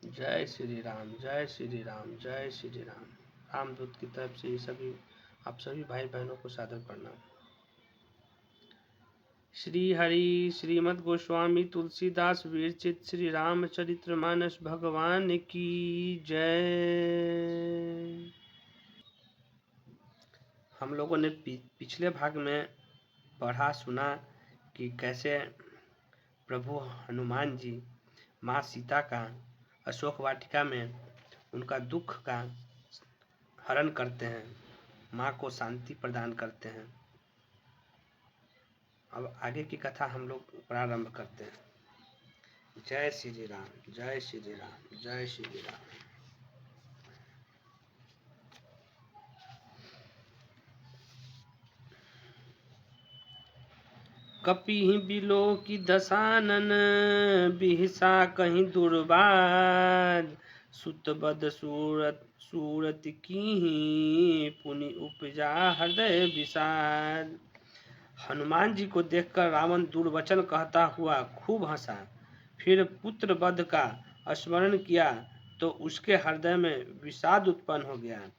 जय श्री राम, जय श्री राम, जय श्री राम। रामदूत की तरफ से आप सभी भाई बहनों को सादर प्रणाम। श्री हरि श्रीमद् गोस्वामी तुलसीदास विरचित श्री रामचरितमानस भगवान की जय। हम लोगों ने पिछले भाग में पढ़ा सुना कि कैसे प्रभु हनुमान जी माँ सीता का अशोक वाटिका में उनका दुख का हरण करते हैं, माँ को शांति प्रदान करते हैं। अब आगे की कथा हम लोग प्रारंभ करते हैं। जय श्री राम, जय श्री राम, जय श्री राम। कपिहि बिलो की दसानन, बिहसा कहीं दुर्बाद। सुतबद सूरत कीहि, पुनि उपजा हृदय विषाद। हनुमान जी को देखकर रावण दुर्वचन कहता हुआ खूब हंसा। फिर पुत्र वध का स्मरण किया तो उसके हृदय में विषाद उत्पन्न हो गया।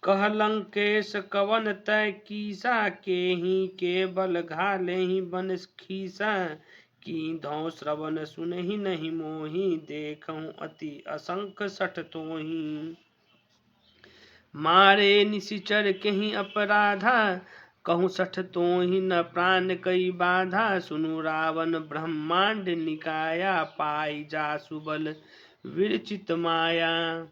कह लंकेश कवन तय कीसा, केहि के बल घालेहि बन खीसा। कीधौ श्रवण सुनहि नहीं मोहि, देखहु अति असंख सठ तोहि। मारे निशिचर केहि अपराधा, कहूँ सठ तोहि न प्राण कई बाधा। सुनु रावण ब्रह्मांड निकाया, पाई जासु बल विरचित माया।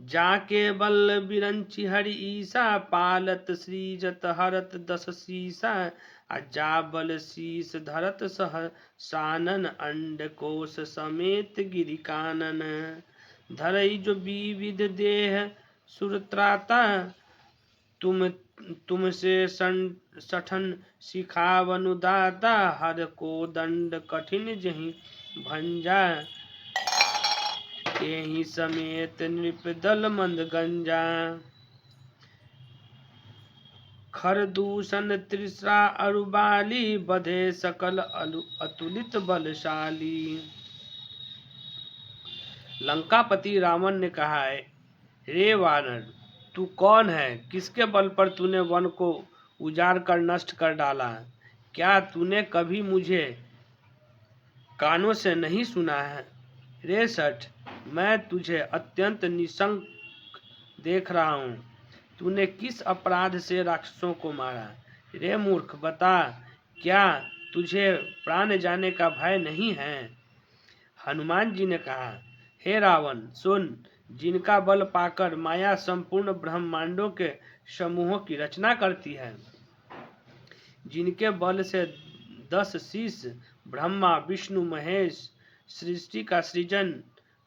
जाके बल बिरंचि हरि ईसा, पालत सृजत हरत दस शीसा। जा बल शीस धरत सानन, अंड कोश समेत गिरि कानन। धरई जो विविध देह सुरत्राता, तुमसे सठन सिखावनु दाता। हर को दंड कठिन जहि भंजा, केहि समेत नृप दल मंद गंजा। खरदूषण तृषा अरुबाली, बधे सकल अतुलित बलशाली। लंकापति रावण ने कहा, रे वानर, तू कौन है? किसके बल पर तूने वन को उजाड़ कर नष्ट कर डाला? क्या तूने कभी मुझे कानों से नहीं सुना है? रे सठ, मैं तुझे अत्यंत निशंक देख रहा हूँ। तूने किस अपराध से राक्षसों को मारा? रे मूर्ख, बता, क्या तुझे प्राण जाने का भय नहीं है? हनुमान जी ने कहा, हे रावण, सुन, जिनका बल पाकर माया संपूर्ण ब्रह्मांडों के समूहों की रचना करती है, जिनके बल से 10 शीश ब्रह्मा विष्णु महेश सृष्टि का सृजन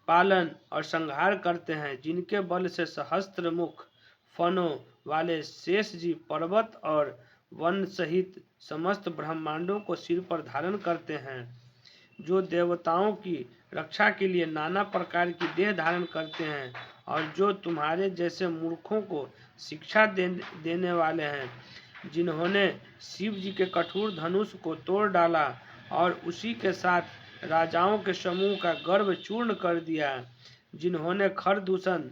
पालन और संहार करते हैं, जिनके बल से सहस्त्र मुख फनों वाले शेष जी पर्वत और वन सहित समस्त ब्रह्मांडों को सिर पर धारण करते हैं, जो देवताओं की रक्षा के लिए नाना प्रकार की देह धारण करते हैं, और जो तुम्हारे जैसे मूर्खों को शिक्षा देने वाले हैं, जिन्होंने शिव जी के कठोर धनुष को तोड़ डाला और उसी के साथ राजाओं के समूह का गर्व चूर्ण कर दिया, जिन्होंने खरदूषण,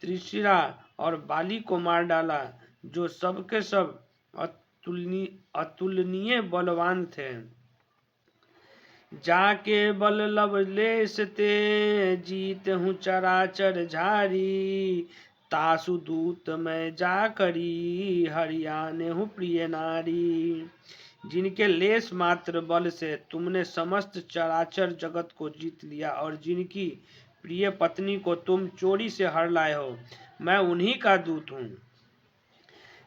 त्रिशिरा और बाली को मार डाला, जो सबके सब अतुलनीय बलवान थे। जाके बल लवलेश ते, जीत हूँ चराचर झारी। तासु दूत मैं जा करी, हरियाने हूँ प्रिय नारी। जिनके लेश मात्र बल से तुमने समस्त चराचर जगत को जीत लिया और जिनकी प्रिय पत्नी को तुम चोरी से हर लाए हो, मैं उन्हीं का दूत हूँ।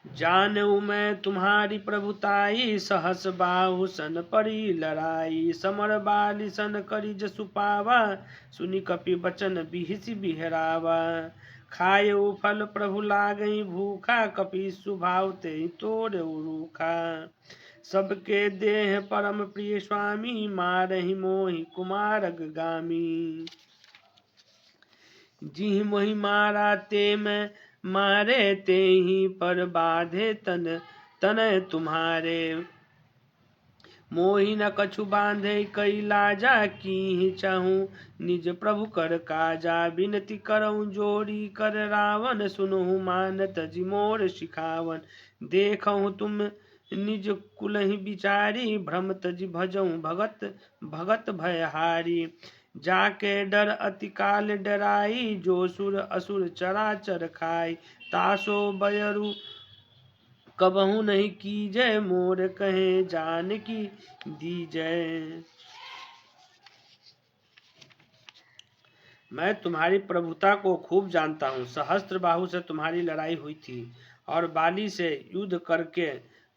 जानऊ मैं तुम्हारी प्रभुताई, सहस बाहु सन परी लड़ाई। समर बाली सन करी जसु पावा, सुनि कपि बचन बिहिसि बिहरावा। खायऊ फल प्रभु लागई भूखा, कपि सुभाव ते तोड़ रूखा। सबके देह परम प्रिय स्वामी, मारहि मोहि कुमार गामी। जिहि मोहि मारा ते मैं मारे, ते ही पर बाधे तनय तुम्हारे। मोहि न कछु बांधे कई लाजा की चाहूँ निज प्रभु कर काजा बिनती करऊँ जोड़ी कर रावण सुनहु मान तजि मोर शिखावन देखऊँ तुम निज कुलहि बिचारी भ्रम तजि भजऊँ भगत भगत भयहारी जाके डर अति काल डराई जो सुर असुर चराचर खाई तासो बयरु कबहू नहीं कीजय मोर कहे जानकी दीजय। मैं तुम्हारी प्रभुता को खूब जानता हूँ। सहस्त्र बाहु से तुम्हारी लड़ाई हुई थी और बाली से युद्ध करके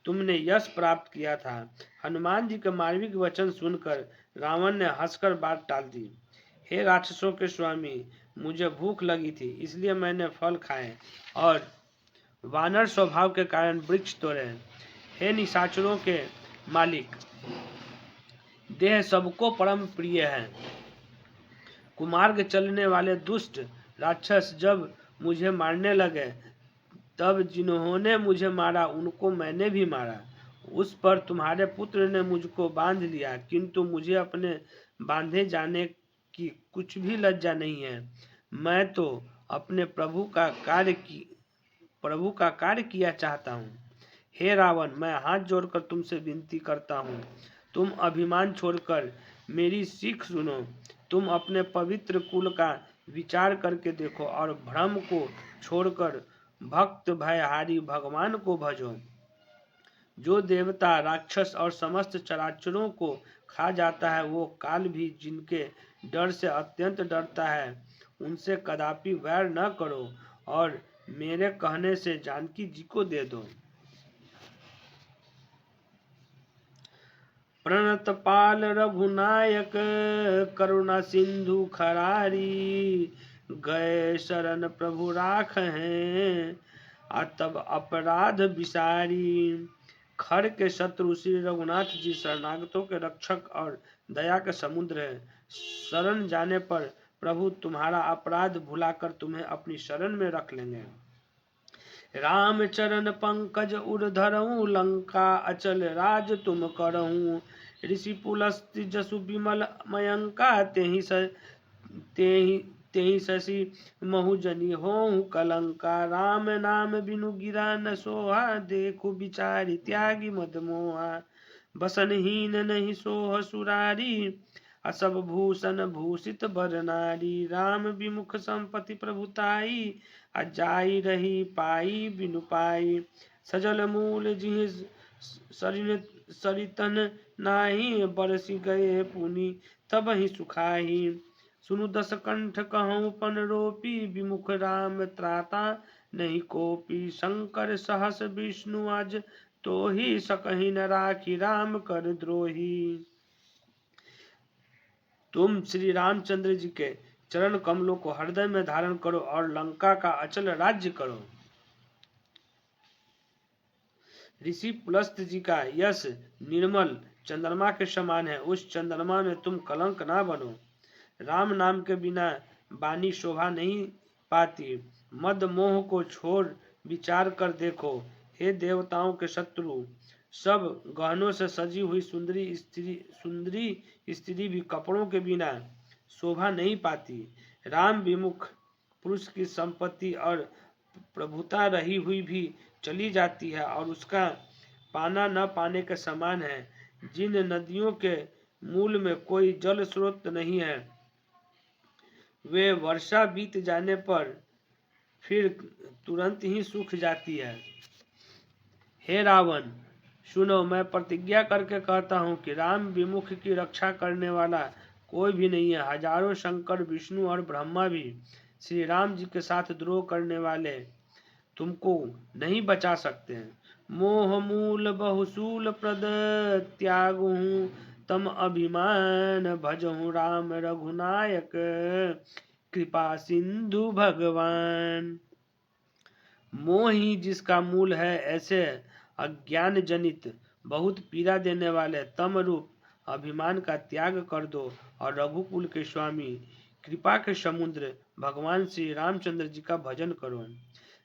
तुमने यश प्राप्त किया था। हनुमान जी के मार्मिक वचन सुनकर रावण ने हंसकर बात टाल दी। हे राक्षसों के स्वामी, मुझे भूख लगी थी, इसलिए मैंने फल खाए और वानर स्वभाव के कारण वृक्ष तोड़े। हे निशाचरों के मालिक, देह सबको परम प्रिय है। कुमार्ग चलने वाले दुष्ट राक्षस जब मुझे मारने लगे, तब जिन्होंने मुझे मारा उनको मैंने भी मारा। उस पर तुम्हारे पुत्र ने मुझको बांध लिया, किंतु मुझे अपने बांधे जाने की कुछ भी लज्जा नहीं है। मैं तो अपने प्रभु का कार्य किया चाहता हूँ। हे रावण, मैं हाथ जोड़कर तुमसे विनती करता हूँ, तुम अभिमान छोड़कर मेरी सीख सुनो। तुम अपने पवित्र कुल का विचार करके देखो और भ्रम को छोड़कर भक्त भयहारी भगवान को भजो। जो देवता, राक्षस और समस्त चराचरों को खा जाता है, वो काल भी जिनके डर से अत्यंत डरता है, उनसे कदापि वैर न करो और मेरे कहने से जानकी जी को दे दो। प्रणतपाल रघुनायक करुणा सिंधु खरारी गए शरण प्रभु राख हैं तब अपराध विसारी। खर के शत्रु श्री रघुनाथ जी शरणागतों के रक्षक और दया के समुद्र है। शरण जाने पर प्रभु तुम्हारा अपराध भुलाकर तुम्हें अपनी शरण में रख लेंगे। राम चरण पंकज उर धरऊँ लंका अचल राज तुम करऊँ। ऋषि पुलस्त्य जसु विमल मयंका तेहि शशि महुजनी होहु कलंका। राम नाम बिनु गिरा न सोहा देखु बिचारी त्यागी मद मोहा। बसनहीन नहीं सोह सुरारी असब भूषण भूषित बर नारी। राम विमुख संपत्ति प्रभुताई अजाई रही पाई बिनु पाई। सजल मूल जिहि सरितन नाही बरसी गए पुनि तब ही सुखाही। सुनु दस कंठ कहूँ पन रोपी विमुख राम त्राता नहीं कोपी। शंकर सहस विष्णु आज तो ही सकहि न राखी राम कर द्रोही। तुम श्री रामचंद्र जी के चरण कमलों को हृदय में धारण करो और लंका का अचल राज्य करो। ऋषि पुलस्त्य जी का यश निर्मल चंद्रमा के समान है, उस चंद्रमा में तुम कलंक ना बनो। राम नाम के बिना वाणी शोभा नहीं पाती। मद मोह को छोड़ विचार कर देखो। हे देवताओं के शत्रु, सब गहनों से सजी हुई सुंदरी स्त्री भी कपड़ों के बिना शोभा नहीं पाती। राम विमुख पुरुष की संपत्ति और प्रभुता रही हुई भी चली जाती है और उसका पाना न पाने के समान है। जिन नदियों के मूल में कोई जल स्रोत नहीं है, वे वर्षा बीत जाने पर फिर तुरंत ही सूख जाती है। हे रावण, सुनो, मैं प्रतिज्ञा करके कहता हूँ कि राम विमुख की रक्षा करने वाला कोई भी नहीं है। हजारों शंकर, विष्णु और ब्रह्मा भी श्री राम जी के साथ द्रोह करने वाले तुमको नहीं बचा सकते हैं। मोह मूल बहुसूल प्रद त्यागु तम अभिमान भजहु राम रघुनायक कृपा सिंधु भगवान। मोह ही जिसका मूल है, ऐसे अज्ञान जनित बहुत पीड़ा देने वाले तम रूप अभिमान का त्याग कर दो और रघुकुल के स्वामी कृपा के समुद्र भगवान श्री रामचंद्र जी का भजन करो।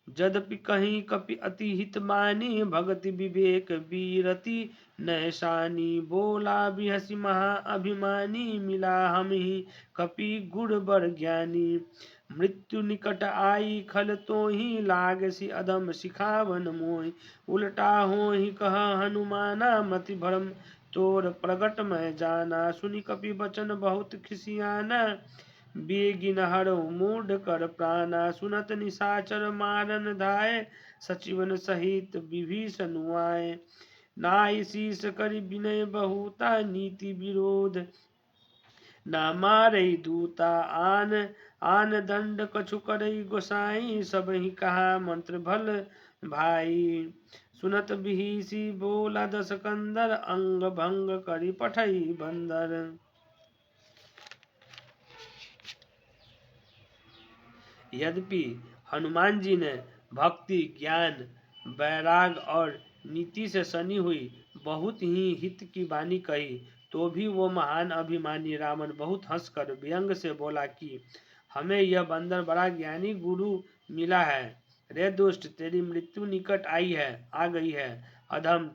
यद्यपि कहीं कपि अति हित मानी, भगति विवेक वीरति नैशानी। बोला बिहसी महा अभिमानी, मिला हम ही कपि गुण बर ज्ञानी। मृत्यु निकट आई खल तो ही, लागसी अधम सिखावन मोहि। उल्टा हो ही कह हनुमाना, मति भरम तोर प्रगट मैं जाना। सुनि कपि बचन बहुत खिसियाना, बेगिन हरौ मूढ़ कर प्राणा। सुनत निशाचर मारन धाय, सचिवन सहित विभीषण आए। नाई शीस करि विनय बहुता, नीति विरोध ना मारई दूता। आन आन दंड कछु करई गोसाई, सब ही कहा मंत्र भल भाई। सुनत बिहिसी बोला दस कंदर, अंग भंग करि पठई बंदर। यद्यपि हनुमान जी ने भक्ति, ज्ञान, वैराग और नीति से सनी हुई बहुत ही हित की वाणी कही, तो भी वो महान अभिमानी रावण बहुत हंसकर व्यंग से बोला कि हमें यह बंदर बड़ा ज्ञानी गुरु मिला है। रे दुष्ट, तेरी मृत्यु निकट आई है, आ गई है। अधम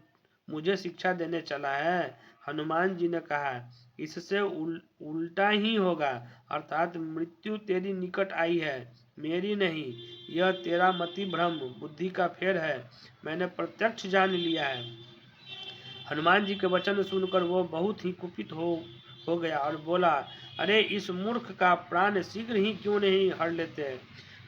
मुझे शिक्षा देने चला है। हनुमान जी ने कहा, इससे उल्टा ही होगा, अर्थात मृत्यु तेरी निकट आई है, मेरी नहीं। यह तेरा मति भ्रम, बुद्धि का फेर है, मैंने प्रत्यक्ष जान लिया है। हनुमान जी के वचन सुनकर वो बहुत ही कुपित हो गया और बोला, अरे इस मूर्ख का प्राण शीघ्र ही क्यों नहीं हर लेते।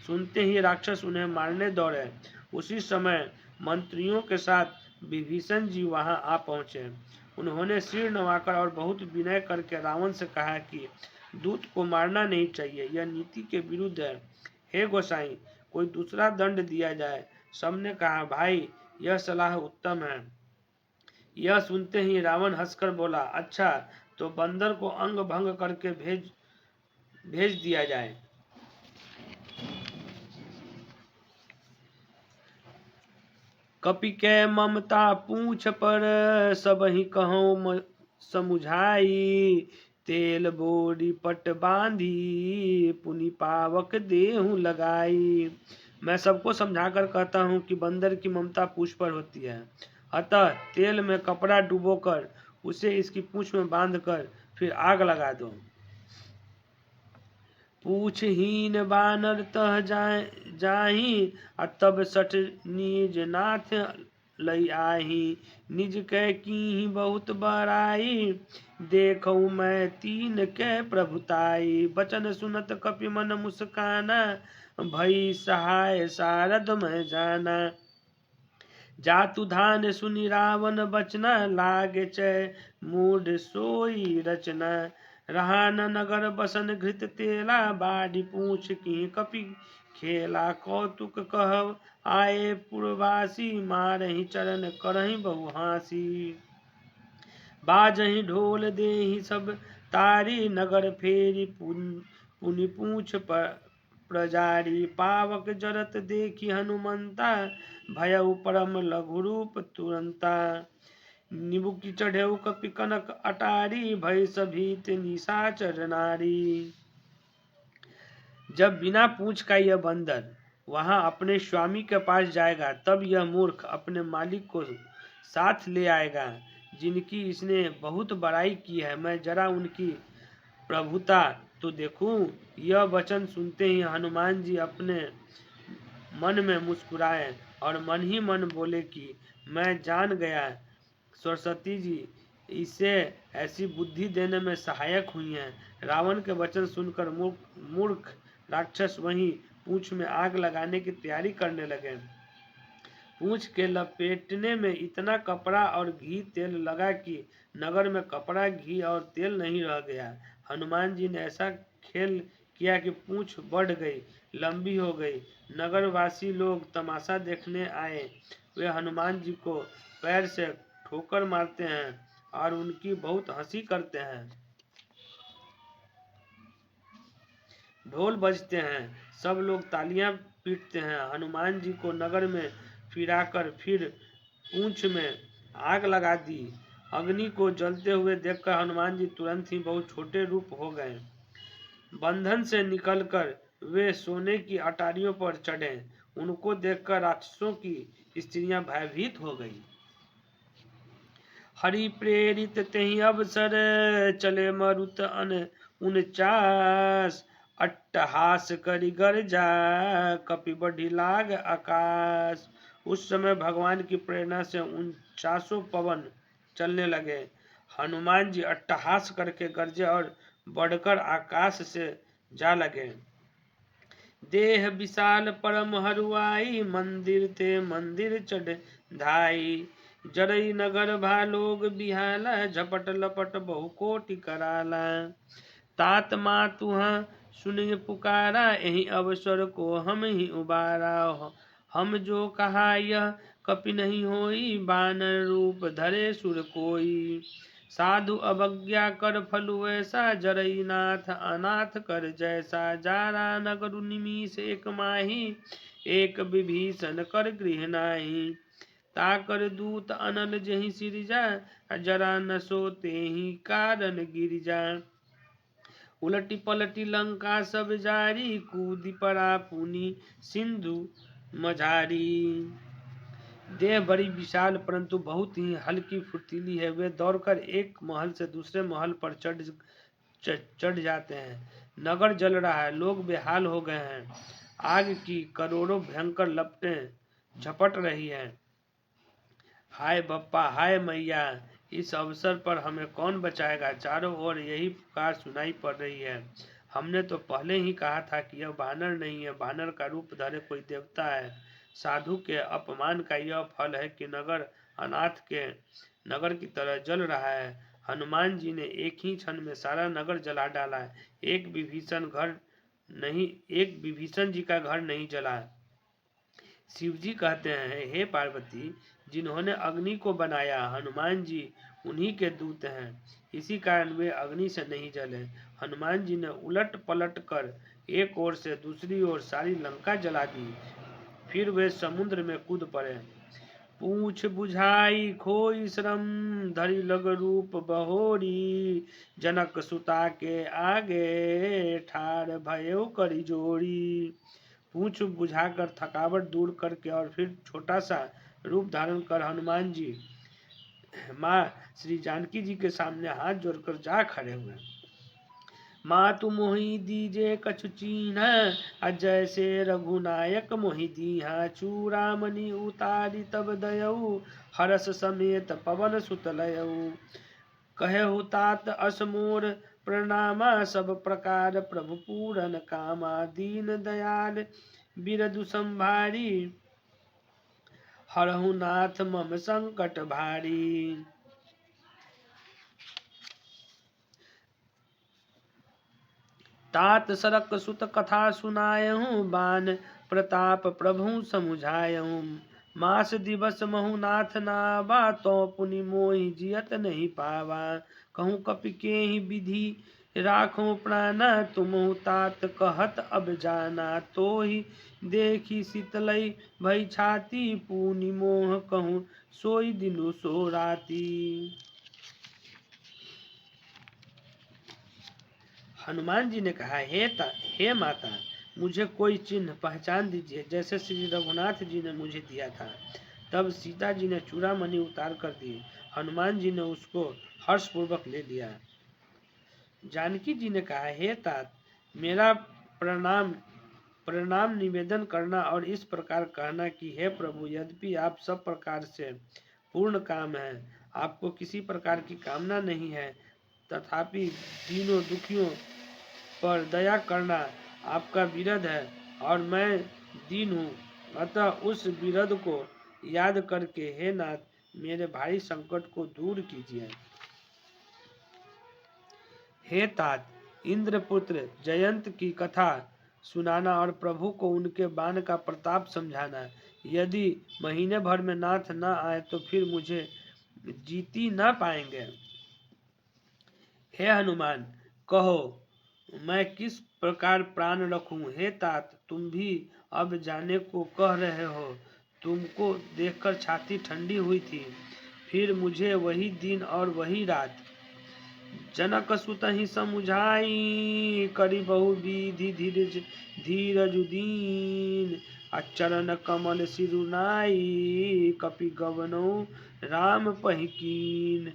सुनते ही राक्षस उन्हें मारने दौड़े। उसी समय मंत्रियों के साथ विभीषण जी वहां आ पहुंचे। उन्होंने सिर नवाकर और बहुत विनय करके रावण से कहा कि दूत को मारना नहीं चाहिए, यह नीति के विरुद्ध है। हे गोसाई, कोई दूसरा दंड दिया जाए। सबने कहा, भाई यह सलाह उत्तम है। यह सुनते ही रावण हंसकर बोला, अच्छा तो बंदर को अंग भंग करके भेज दिया जाए। कपि के ममता पूछ पर, सब ही कहो समुझाई। तेल बोरी पट बांधी, पुनि पावक देहु लगाई। मैं सबको समझाकर कहता हूँ कि बंदर की ममता पूछ पर होती है, अतः तेल में कपड़ा डुबोकर उसे इसकी पूंछ में बांधकर फिर आग लगा दो। पूछहीन बानर तह जाही, तब सठ निज नाथ लई आही। निज कै की बहुत बड़ाई, देखऊ मैं तीन कै प्रभुताई। बचन सुनत कपि मन मुस्काना, भई सहाय सारद मैं जाना। जातु धान सुनि रावण बचना, लागे चय मूढ़ सोई रचना। रहा न नगर बसन घृत तेला, बाढ़ी पूछ की कपि खेला। कौतुक कह आए पुरवासी, मारहि चरण करहि बहु हासी। बाजहि ढोल देहि सब तारी, नगर फेरी पुनि पूछ प्रजारी। पावक जरत देखी हनुमंता, भयउ परम लघु रूप तुरंता। निबुकि चढ़ेउ कपि कनक अटारी, भय सभीत निशाचर नारी। जब बिना पूछ का यह बंदर वहां अपने स्वामी के पास जाएगा, तब यह मूर्ख अपने मालिक को साथ ले आएगा, जिनकी इसने बहुत बड़ाई की है। मैं जरा उनकी प्रभुता तो देखूं। यह वचन सुनते ही हनुमान जी अपने मन में मुस्कुराए और मन ही मन बोले कि मैं जान गया, सरस्वती जी इसे ऐसी बुद्धि देने में सहायक हुई हैं। रावण के वचन सुनकर मूर्ख राक्षस वहीं पूंछ में आग लगाने की तैयारी करने लगे। पूंछ के लपेटने में इतना कपड़ा और घी तेल लगा कि नगर में कपड़ा, घी और तेल नहीं रह गया। हनुमान जी ने ऐसा खेल किया कि पूंछ बढ़ गई, लंबी हो गई। नगरवासी लोग तमाशा देखने आए। वे हनुमान जी को पैर से ठोकर मारते हैं और उनकी बहुत हंसी करते हैं। ढोल बजते हैं, सब लोग तालियां पीटते हैं। हनुमान जी को नगर में फिराकर फिर पूंछ में आग लगा दी। अग्नि को जलते हुए देखकर हनुमान जी तुरंत ही बहुत छोटे रूप हो गए। बंधन से निकलकर वे सोने की अटारियों पर चढ़े। उनको देखकर राक्षसों की स्त्रियां भयभीत हो गई। हरि प्रेरित तेहि अवसर चले मरुत अन 49 अट्टहास करि गर्जा कपि बढ़ी लाग आकाश। उस समय भगवान की प्रेरणा से 49 पवन चलने लगे। हनुमान जी अट्टहास करके गरजे और बढ़कर आकाश से जा लगे। देह विशाल परम हरुआई मंदिर ते मंदिर चढ़ धाई। जरई नगर भालोग बिहाला झपट लपट बहु कोटि कराला। तात मातुहा सुनिय पुकारा यही अवसर को हम ही उबारा। हम जो कहा यह कपि नहीं होई बानर रूप धरे सुर कोई। साधु अवज्ञा कर फलु ऐसा जरई नाथ अनाथ कर जैसा। जारा नगर निमीष एक माही एक विभीषण कर गृह नाही। ताकर दूत अनल जहि सिरजा जरा न सोते ही कारण गिरजा। उलटी पलटी लंका सब जारी कूदी पड़ा पुनि सिंधु मझारी। देह बड़ी विशाल परंतु बहुत ही हल्की फुर्तीली है। वे दौड़कर एक महल से दूसरे महल पर चढ़ जाते हैं। नगर जल रहा है, लोग बेहाल हो गए हैं। आग की करोड़ों भयंकर लपटें झपट रही हैं। हाय बप्पा, हाय मैया, इस अवसर पर हमें कौन बचाएगा। चारों ओर यही पुकार सुनाई पड़ रही है। हमने तो पहले ही कहा था कि यह बानर नहीं है, बानर का रूप धरे कोई देवता है। साधु के अपमान का यह फल है कि नगर अनाथ के नगर की तरह जल रहा है। हनुमान जी ने एक ही क्षण में सारा नगर जला डाला है। एक विभीषण जी का घर नहीं जला। शिव जी कहते हैं, हे पार्वती, जिन्होंने अग्नि को बनाया हनुमान जी उन्हीं के दूत हैं, इसी कारण वे अग्नि से नहीं जले। हनुमान जी ने उलट पलट कर एक ओर से दूसरी ओर सारी लंका जला दी। फिर वे समुद्र में कूद पड़े। पूछ बुझाई खोई श्रम धरि लग रूप बहोरी। जनक सुता के आगे ठाड़ भयो करी जोड़ी। पूछ बुझाकर थकावट दूर करके और फिर छोटा सा रूप धारण कर हनुमान जी माँ श्री जानकी जी के सामने हाथ जोड़कर जा खड़े हुए। मातु मोहि दीजे कछु चीन्ह जैसे रघुनायक मोहि दीहा। चूड़ामणि उतारी तब दयऊ हरस समेत पवन सुत लयऊ। कहु तात असमोर प्रणामा सब प्रकार प्रभु पूरन कामा। दीन दयाल बिरदु संभारी हरहु नाथ मम संकट भारी। तात सरक सुत कथा सुनायहूँ बान प्रताप प्रभु समुझायहूँ। मास दिवस महु नाथ नावा तो पुनि मोहि जियत नहीं पावा। कहूँ कपि के ही विधि राखो प्राणा तुमहु तात कहत अब जाना। तो ही देखी शीतलई भई छाती पुनि मोह कहूँ सोई दिनु सो राती। हनुमान जी ने कहा, हे माता, मुझे कोई चिन्ह पहचान दीजिए जैसे श्री रघुनाथ जी ने मुझे दिया था। तब सीता जी ने चूड़ामणि उतार कर दी। हनुमान जी ने उसको हर्षपूर्वक ले लिया। जानकी जी ने कहा, हे तात, मेरा प्रणाम निवेदन करना और इस प्रकार कहना कि हे प्रभु, यद्यपि आप सब प्रकार से पूर्ण काम है, आपको किसी प्रकार की कामना नहीं है, तथापि दीनों दुखियों पर दया करना आपका विरध है और मैं दीन हूँ। अतः उस विरध को याद करके हे नाथ मेरे भारी संकट को दूर कीजिए। हे तात, इंद्रपुत्र जयंत की कथा सुनाना और प्रभु को उनके बाण का प्रताप समझाना। यदि महीने भर में नाथ न आए तो फिर मुझे जीती न पाएंगे। हे हनुमान, कहो मैं किस प्रकार प्राण रखूं। हे तात, तुम भी अब जाने को कह रहे हो। तुमको देखकर छाती ठंडी हुई थी। फिर मुझे वही दिन और वही रात। जनक सुत ही समुझाई करी बहु विधि धीरज दीन। अचरण कमल सिरुनाई, कपि गवनो राम पहिकीन।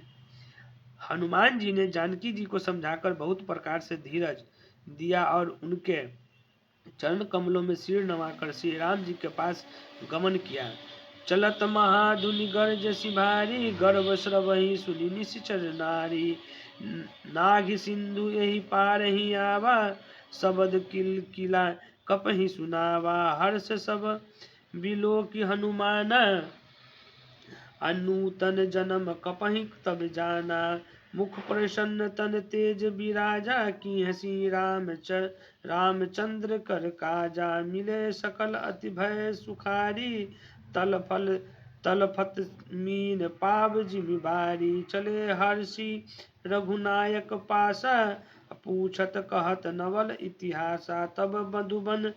हनुमान जी ने जानकी जी को समझाकर बहुत प्रकार से धीरज दिया और उनके चरण कमलों में सिर नवाकर श्री राम जी के पास गमन किया। चलत महाधुनि गर्ज सिभारी, गर्भ स्रवहि सुनि निशिचर नारी। नाघि सिंधु यही पारहि आवा, शबद किल किला कपहि सुनावा। हर्ष सब बिलो की हनुमान, अनूतन जन्म कपहि तब जाना। मुख प्रसन्न तन तेज विराजा, की हसी रामचंद्र कर काजा। मिले सकल अति भय सुखारी, तलफत मीन पाव जिमि बारी। चले हर्षि रघुनायक पासा, पूछत कहत नवल इतिहासा। तब मधुबन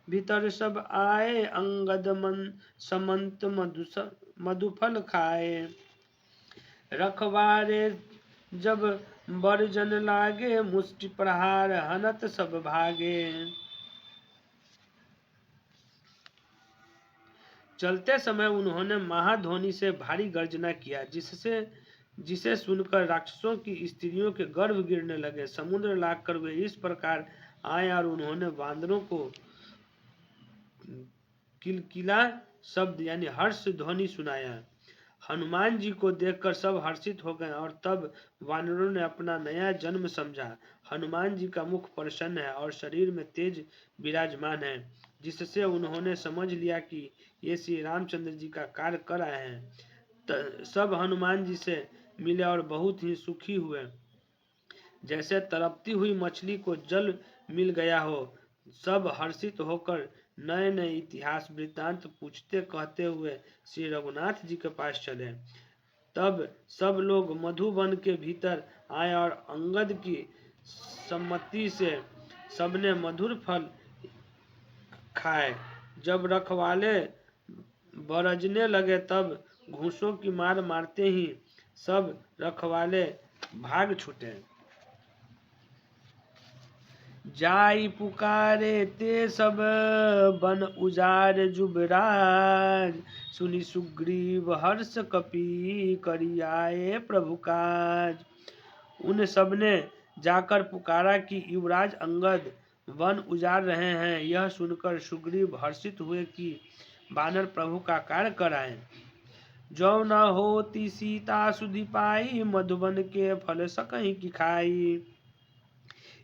भीतर सब आए, अंगद मन समंत मधुफल खाए। रखवारे जब बरजन लागे, मुष्टि प्रहार हनत सब भागे। चलते समय उन्होंने महाध्वनि से भारी गर्जना किया, जिसे सुनकर राक्षसों की स्त्रियों के गर्भ गिरने लगे। समुद्र लाकर वे इस प्रकार आए और उन्होंने बांदरों को किलकिला शब्द यानी हर्ष ध्वनि सुनाया। हनुमान जी को देखकर सब हर्षित हो गए और तब वानरों ने अपना नया जन्म समझा। हनुमान जी का मुख प्रसन्न है और शरीर में तेज विराजमान है, जिससे उन्होंने समझ लिया कि ये श्री रामचंद्र जी का कार्य कर आए हैं। सब हनुमान जी से मिले और बहुत ही सुखी हुए, जैसे तड़पती हुई मछली को जल मिल गया हो। सब हर्षित होकर नए नए इतिहास वृत्तांत पूछते कहते हुए श्री रघुनाथ जी के पास चले। तब सब लोग मधुबन के भीतर आए और अंगद की सम्मति से सबने मधुर फल खाए। जब रखवाले बरजने लगे तब घूसों की मार मारते ही सब रखवाले भाग छूटे। जाई पुकारे ते सब बन उजार जुबराज, सुनि सुग्रीव हर्ष कपि करि आए प्रभु काज। उन सब ने जाकर पुकारा कि युवराज अंगद वन उजार रहे हैं। यह सुनकर सुग्रीव हर्षित हुए कि वानर प्रभु का कार्य कराए। जो न होती सीता सुधि पाई, मधुबन के फल सकहीं की खाई।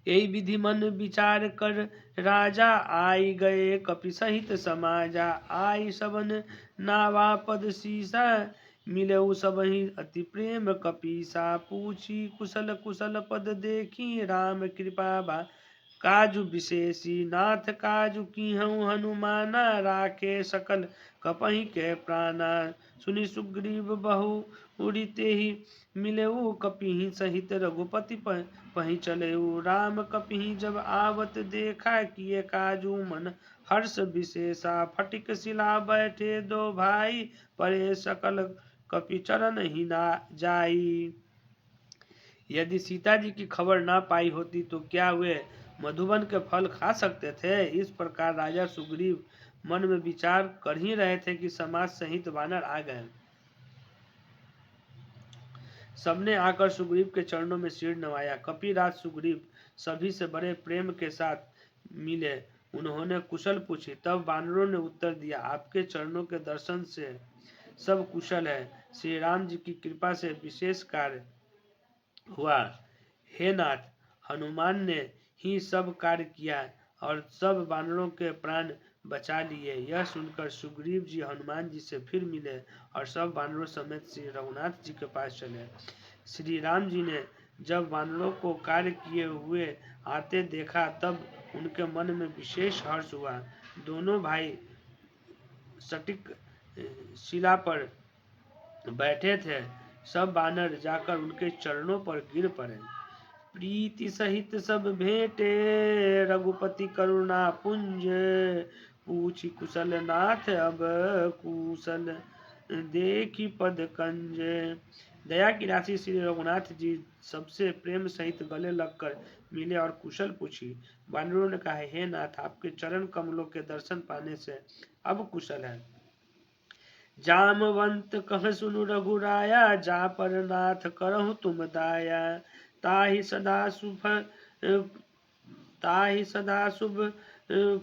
यही विधि मन विचार कर राजा, आई गए कपि सहित समाजा। आई सबन नावा पद सीसा, मिले सबहि अति प्रेम कपीसा। पूछी कुशल कुशल पद देखी, राम कृपा बा काजु विशेषी। नाथ काजु कीहूँ हनुमाना, राखे सकल कपहि के प्राणा। सुनि सुग्रीव बहु उड़िते ही, मिलेऊ कपिहि सहित रघुपति पहि चलेऊ। राम कपिहि जब आवत देखा, किए काजू मन हर्ष विशेषा। फटिक शिला बैठे दो भाई, परे सकल कपि चरण ही ना जाई। यदि सीता जी की खबर ना पाई होती तो क्या वे मधुबन के फल खा सकते थे। इस प्रकार राजा सुग्रीव मन में विचार कर ही रहे थे कि समाज सहित वानर आ गए। सबने आकर सुग्रीव के चरणों में सिर नवाया। कपिराज सुग्रीव सभी से बड़े प्रेम के साथ मिले। उन्होंने कुशल पूछी। तब वानरों ने उत्तर दिया, आपके चरणों के दर्शन से सब कुशल है। श्री राम जी की कृपा से विशेष कार्य हुआ। हे नाथ, हनुमान ने ही सब कार्य किया और सब वानरों के प्राण बचा लिए। यह सुनकर सुग्रीव जी हनुमान जी से फिर मिले और सब वानरों समेत श्री रघुनाथ जी के पास चले। श्री राम जी ने जब वानरों को कार्य किए हुए आते देखा तब उनके मन में विशेष हर्ष हुआ। दोनों भाई सटिक शिला पर बैठे थे। सब वानर जाकर उनके चरणों पर गिर पड़े। प्रीति सहित सब भेंटे, रघुपति करुणा पुंज। पूछी कुशल नाथ अब कुशल, देखी पद कंज। दया की राशि श्री रघुनाथ जी सबसे प्रेम सहित गले लगकर मिले और कुशल पूछी। वानरों ने कहा, हे नाथ, आपके चरण कमलों के दर्शन पाने से अब कुशल है। जामवंत कह सुनु रघुराया, जा पर नाथ करहु तुम दाया। ताहि सदा शुभ ताहि सदा शुभ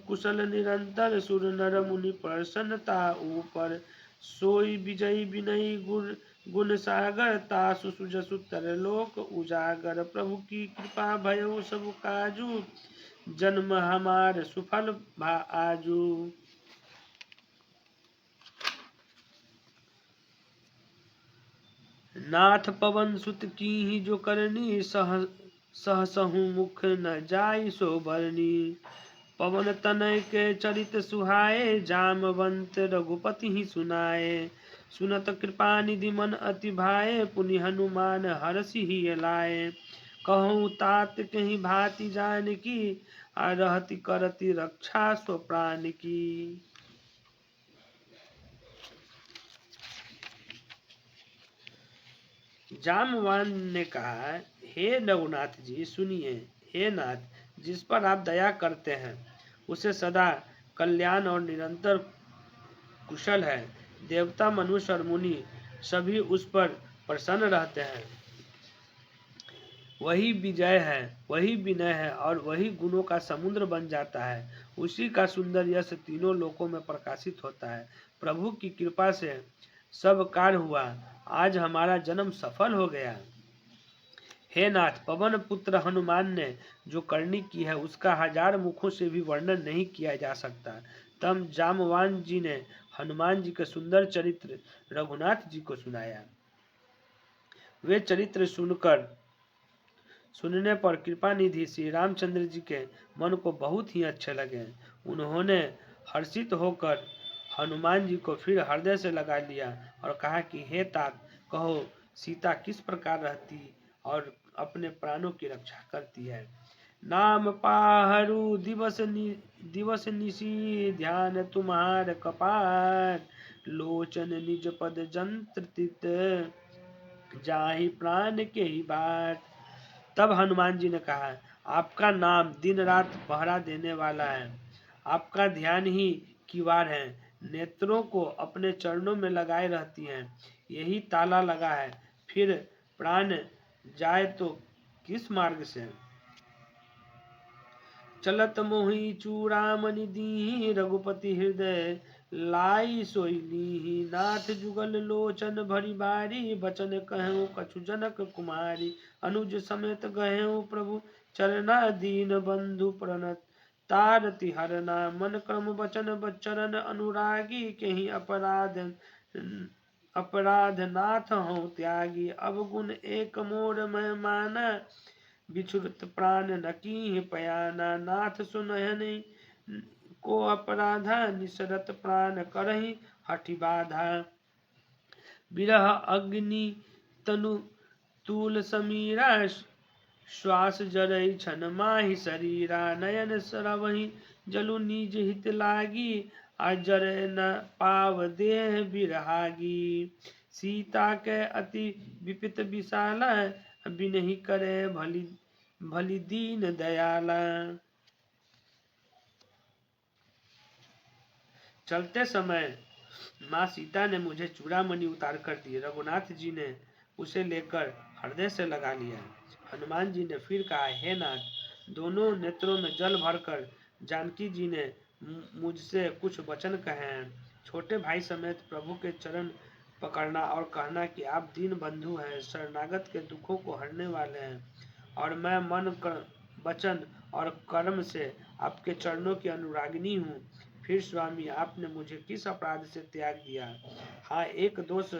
कुशल निरंतर, सुर नर मुनि प्रसन्नता ऊपर। सोई विजयी विनयी गुण सागर, तासु सुजसु तरलोक उजागर। प्रभु की कृपा भयउ सब काजू, जन्म हमार सुफल भा आजू। नाथ पवन सुत कीहि जो करनी, सहसहु मुख न जाई सो बरनी। पवन तनय के चरित सुहाए, जामवंत रघुपति ही सुनाए। सुनत कृपा निधि मन अति भाए, पुनि हनुमान हरषि ही लाए। कहूँ तात कहीं भांति जानकी, आ रहति करति रक्षा स्व प्राण की। जामवान ने कहा, हे रघुनाथ जी सुनिए। हे नाथ, जिस पर आप दया करते हैं उसे सदा कल्याण और निरंतर कुशल है। देवता, मनुष्य और मुनि सभी उस पर प्रसन्न रहते हैं। वही विजय है, वही विनय है और वही गुणों का समुद्र बन जाता है। उसी का सुंदर यश तीनों लोकों में प्रकाशित होता है। प्रभु की कृपा से सब कार्य हुआ। आज हमारा जन्म सफल हो गया। हे नाथ, पवन पुत्र हनुमान ने जो करनी की है उसका 1000 मुखों से भी वर्णन नहीं किया जा सकता। तब जामवान जी ने हनुमान जी के सुंदर चरित्र रघुनाथ जी को सुनाया। वे चरित्र सुनने पर कृपा निधि श्री रामचंद्र जी के मन को बहुत ही अच्छे लगे। उन्होंने हर्षित होकर हनुमान जी को फिर हृदय से लगा लिया और कहा कि हे तात, कहो सीता किस प्रकार रहती और अपने प्राणों की रक्षा करती है। नाम पाहरु दिवस निशी, ध्यान तुम्हार कपार। लोचन निज पद जंत्र तित, जाहि प्राण के ही बाट। तब हनुमान जी ने कहा, आपका नाम दिन रात पहरा देने वाला है। आपका ध्यान ही किवाड़ है। नेत्रों को अपने चरणों में लगाए रहती हैं। यही ताला लगा है। फिर प्राण जाए तो किस मार्ग से। चलत मोहि चूड़ामणि दीहि, रघुपति हृदय लाई सोई लीहि। नाथ जुगल लोचन भरी बारी, बचन कहूँ कछु जनक कुमारी। अनुज समेत गहेऊ प्रभु चरना, दीन बंधु प्रणत तारति हरना। मन क्रम बचन बच्चरन अनुरागी, कहीं अपराध नाथ हूँ त्यागी। अवगुण एक मोर मैं माना, बिछुरत प्राण न कीहि पयाना। नाथ सुनहनि को अपराधा, निसरत प्राण करहि हठि बाधा। विरह अग्नि तनु तूल समीरा, श्वास जरई छन माहि शरीरा। नयन सरवहि जलु निज हित लागी, आ जरै न पाव देह बिरहागी। सीता के अति विपित विशाला, बिनहि करे भली दीन दयाला। चलते समय माँ सीता ने मुझे चूड़ामणि उतार कर दी। रघुनाथ जी ने उसे लेकर हृदय से लगा लिया। हनुमान जी ने फिर कहा, हे नाथ, दोनों नेत्रों में जल भरकर जानकी जी ने मुझसे कुछ वचन कहे हैं। छोटे भाई समेत प्रभु के चरण पकड़ना और कहना कि आप दीन बंधु हैं, शरणागत के दुखों को हरने वाले हैं, और मैं मन वचन और कर्म से आपके चरणों की अनुरागिनी हूँ। फिर स्वामी, आपने मुझे किस अपराध से त्याग दिया। हाँ, एक दोष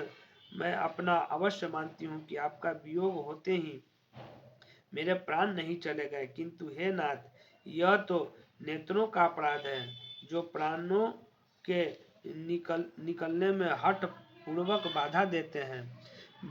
मैं अपना अवश्य मानती हूँ कि आपका वियोग होते ही मेरे प्राण नहीं चले गए, किंतु हे नाथ, यह तो नेत्रों का अपराध है जो प्राणों के निकलने में हठ पूर्वक बाधा देते हैं।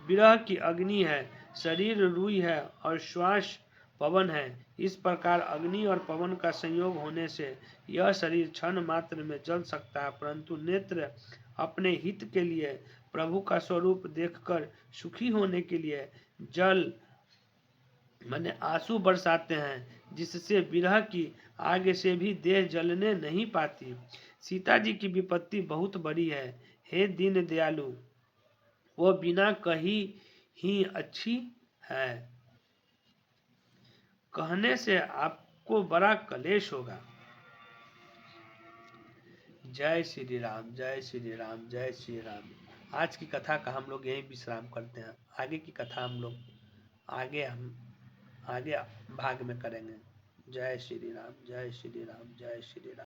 विरह की अग्नि है, शरीर रुई है और श्वास पवन है। इस प्रकार अग्नि और पवन का संयोग होने से यह शरीर क्षण मात्र में जल सकता है, परंतु नेत्र अपने हित के लिए, प्रभु का स्वरूप देखकर सुखी होने के लिए जल मैंने आंसू बरसाते हैं जिससे विरह की आग से भी देह जलने नहीं पाती। सीता जी की विपत्ति बहुत बड़ी है। हे दीन दयालु, वो बिना कही ही अच्छी है। कहने से आपको बड़ा क्लेश होगा। जय श्री राम, जय श्री राम, जय श्री राम। आज की कथा का हम लोग यही विश्राम करते हैं। आगे की कथा हम लोग आगे भाग में करेंगे। जय श्री राम, जय श्री राम, जय श्री राम।